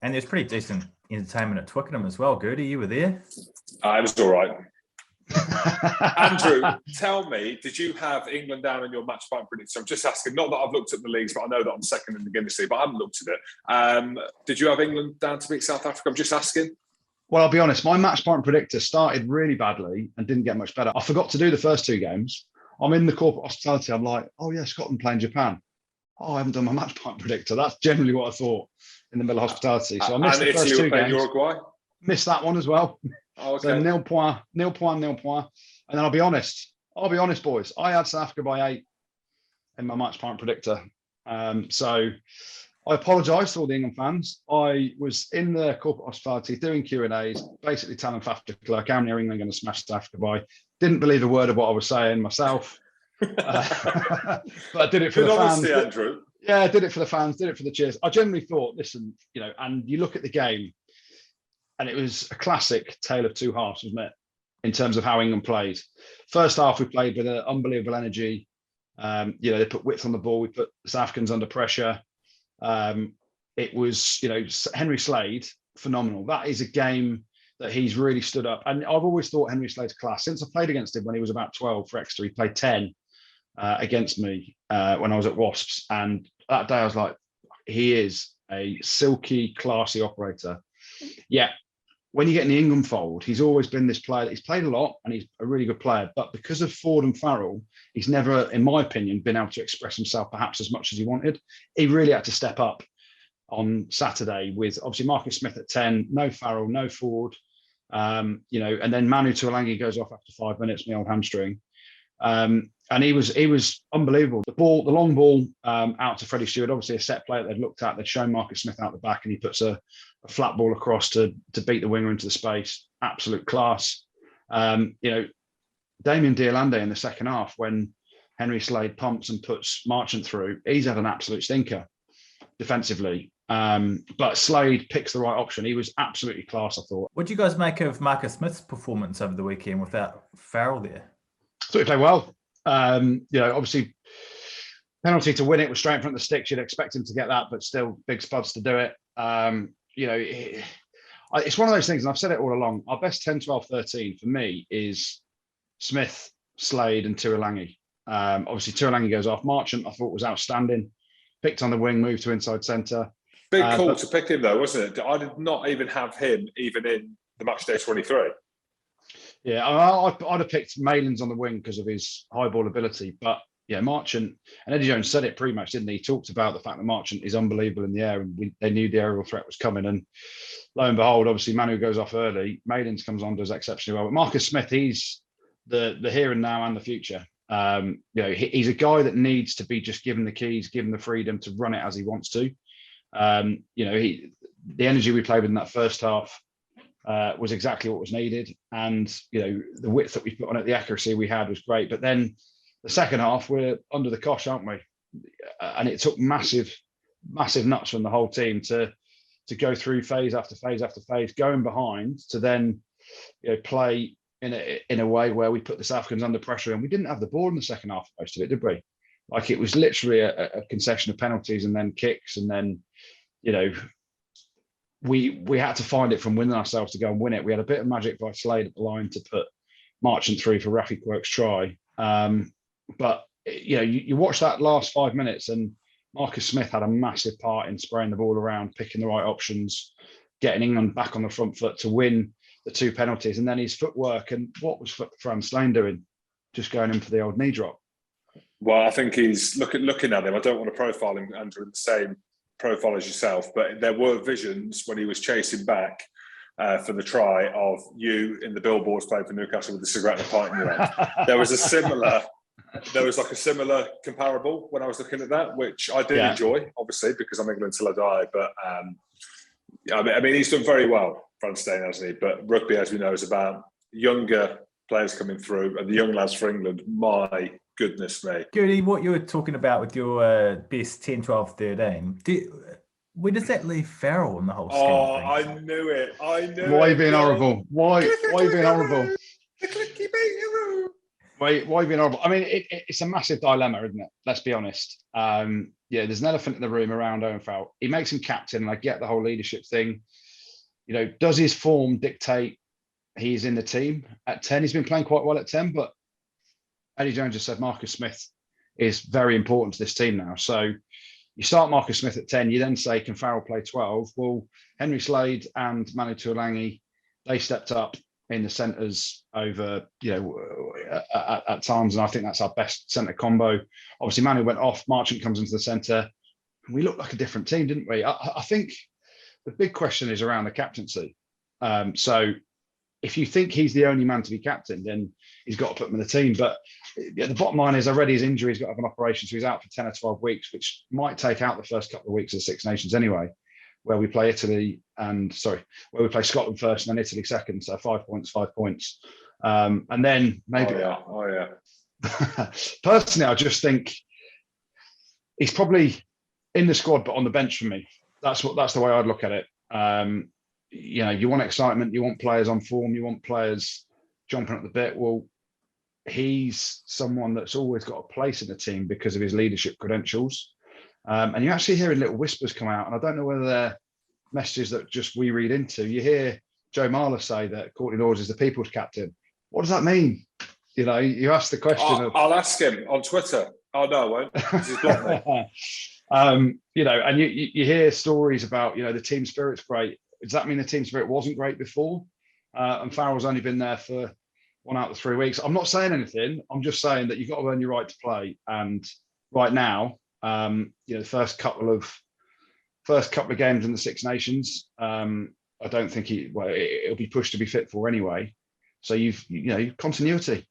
And there's pretty decent entertainment at Twickenham as well. Goody, you were there? It was all right. Andrew, tell me, did you have England down in your match point prediction? I'm just asking, not that I've looked at the leagues, but I know that I'm second in the Guinness League, but I haven't looked at it. Did you have England down to beat South Africa? I'm just asking. Well, I'll be honest, my match point predictor started really badly and didn't get much better. I forgot to do the first two games. I'm in the corporate hospitality. I'm like, oh yeah, Scotland playing Japan. Oh, I haven't done my match point predictor. That's generally what I thought in the middle of hospitality. So I missed the first two games. Uruguay? Missed that one as well. Oh, okay. So nil point. And then I'll be honest, boys. I had South Africa by 8 in my match point predictor. So I apologise to all the England fans. I was in the corporate hospitality doing Q&As, basically telling Fafta clerk how many are England going to smash South Africa by. Didn't believe a word of what I was saying myself. But I did it for the fans. Andrew. Yeah, I did it for the fans, did it for the cheers. I generally thought, listen, and you look at the game, and it was a classic tale of two halves, wasn't it? In terms of how England played. First half, we played with an unbelievable energy. They put width on the ball. We put the South Africans under pressure. It was, Henry Slade, phenomenal. That is a game that he's really stood up. And I've always thought Henry Slade's class. Since I played against him when he was about 12 for Exeter, he played 10 against me when I was at Wasps. And that day I was like, he is a silky, classy operator. Yeah. When you get in the England fold, he's always been this player that he's played a lot and he's a really good player. But because of Ford and Farrell, he's never, in my opinion, been able to express himself perhaps as much as he wanted. He really had to step up on Saturday with obviously Marcus Smith at 10, no Farrell, no Ford, and then Manu Tuolangi goes off after 5 minutes, my old hamstring. And he was unbelievable. The long ball out to Freddie Stewart, obviously a set play that they'd looked at. They'd shown Marcus Smith out the back, and he puts a flat ball across to beat the winger into the space. Absolute class. Damien Diolande in the second half, when Henry Slade pumps and puts Marchant through, he's had an absolute stinker defensively. But Slade picks the right option. He was absolutely class, I thought. What do you guys make of Marcus Smith's performance over the weekend without Farrell there? I thought he played well. Obviously, penalty to win it was straight in front of the sticks. You'd expect him to get that, but still big spuds to do it. It's one of those things, and I've said it all along. Our best 10, 12, 13 for me is Smith, Slade, and Tuolangi. Obviously, Tuolangi goes off. Marchant, I thought, was outstanding. Picked on the wing, moved to inside centre. Big call to pick him, though, wasn't it? I did not even have him even in the match day 23. Yeah, I'd have picked Malins on the wing because of his high ball ability. But yeah, Marchant, and Eddie Jones said it pre-match, didn't he? He talked about the fact that Marchant is unbelievable in the air, and they knew the aerial threat was coming. And lo and behold, obviously Manu goes off early. Malins comes on, does exceptionally well. But Marcus Smith, he's the here and now and the future. He's a guy that needs to be just given the keys, given the freedom to run it as he wants to. The energy we played with in that first half was exactly what was needed, and the width that we put on it, the accuracy we had was great. But then the second half, we're under the cosh, aren't we? And it took massive nuts from the whole team to go through phase after phase after phase, going behind to then play in a way where we put the South Africans under pressure, and we didn't have the ball in the second half most of it, did we? Like, it was literally a concession of penalties and then kicks, and then we had to find it from within ourselves to go and win it. We had a bit of magic by Slade at the line to put Marchant through for Rafi Quirk's try. But you watch that last 5 minutes, and Marcus Smith had a massive part in spraying the ball around, picking the right options, getting England back on the front foot to win the 2 penalties. And then his footwork, and what was Franz Slane doing? Just going in for the old knee drop. Well, I think he's looking at him. I don't want to profile him, Andrew, in the same profile as yourself, but there were visions when he was chasing back for the try of you in the billboards playing for Newcastle with the cigarette and a pint in your hand. There was like a similar comparable when I was looking at that, which I did enjoy, obviously, because I'm England till I die. But I mean, he's done very well, Franz Stein, hasn't he? But rugby, as we know, is about younger players coming through, and the young lads for England, my goodness me. Goody, what you were talking about with your best 10, 12, 13, where does that leave Farrell in the whole scheme of things? I knew it. Why are you being horrible? Why are you being horrible? Why are you being horrible? I mean, it's a massive dilemma, isn't it? Let's be honest. there's an elephant in the room around Owen Farrell. He makes him captain, and I get the whole leadership thing. Does his form dictate he's in the team at 10? He's been playing quite well at 10, but Eddie Jones just said Marcus Smith is very important to this team now. So you start Marcus Smith at 10, you then say, can Farrell play 12? Well, Henry Slade and Manu Tuolangi, they stepped up in the centres over, at times, and I think that's our best centre combo. Obviously, Manu went off, Marchant comes into the centre, and we looked like a different team, didn't we? I think the big question is around the captaincy. So if you think he's the only man to be captain, then he's got to put him in the team. But the bottom line is already his injury, he's got to have an operation, so he's out for 10 or 12 weeks, which might take out the first couple of weeks of the Six Nations anyway, where we play Scotland first and then Italy second. So 5 points, 5 points. And then maybe... Oh, yeah. Personally, I just think he's probably in the squad, but on the bench for me. That's the way I'd look at it. You want excitement, you want players on form, you want players jumping at the bit. Well, he's someone that's always got a place in the team because of his leadership credentials. And you're actually hearing little whispers come out, and I don't know whether they're messages that just we read into. You hear Joe Marler say that Courtney Lawes is the people's captain. What does that mean? You ask the question. I'll ask him on Twitter. Oh, no, I won't. He's blocked me. And you hear stories about, the team spirit's great. Does that mean the team spirit wasn't great before? And Farrell's only been there for 1 out of 3 weeks. I'm not saying anything. I'm just saying that you've got to earn your right to play. And right now, the first couple of games in the Six Nations, I don't think it'll be pushed to be fit for anyway. So you've continuity.